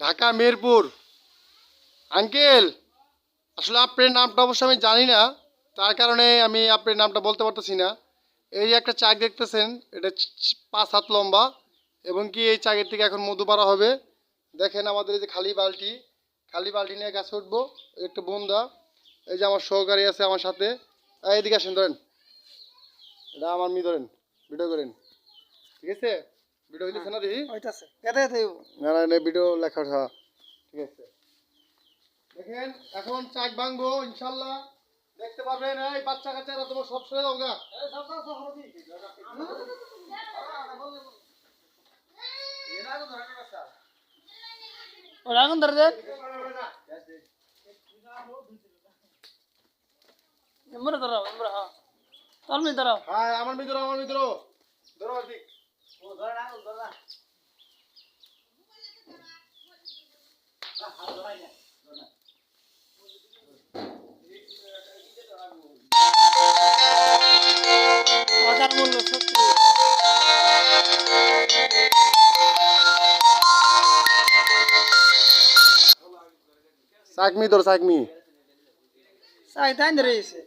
Dhaka Mirpur. Uncle, আসলে আপনার নামটা অবশ্য আমি জানি না, তার কারণে আমি আপনার নামটা বলতে পারতেছি না। এই যে একটা চাক দেখতেছেন, এটা 5 হাত লম্বা, এবং কি এই চাকের থেকে এখন মধু পাড়া হবে। দেখেন আমাদের এই যে খালি বালতি নিয়ে গাছে উঠবো। এই একটা বন্ধা, এই যে আমার সহকারী আছে আমার সাথে। এদিকে আসেন, ধরেন, এটা আমার মেয়ে, ধরেন, ভিডিও করেন, ঠিক আছে? ভিডিও হইতেছে না দেখি? হইতাছে এতে এতে না না না, ভিডিও লেখা, হ্যাঁ ঠিক আছে। দেখেন এখন চাক ভাঙবো ইনশাল্লাহ, দেখতে পাবেন। এই বাচ্চা কাচ্চারা তোমার সব ছেড়ে দাও গা। ওরা আগুন ধরে দেখ এমরা ধরো এমরা হ্যাঁ তালমি ধরো হ্যাঁ, আমার মিত্র, ধরো ঠিক। বাজার মূল্য 70 চাকমি ধরো, চাকমি। চাই তাই ধরে এসে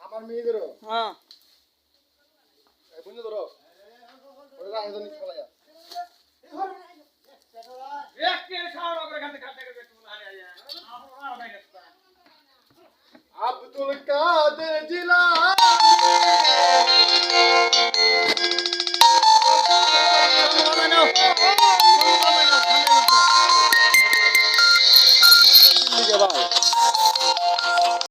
আমার মেয়ে ধরো, হ্যাঁ বুঝলে ধরো, ওই রাহের নিচে ফেলাইয়া। আব্দুল কাদের জিলা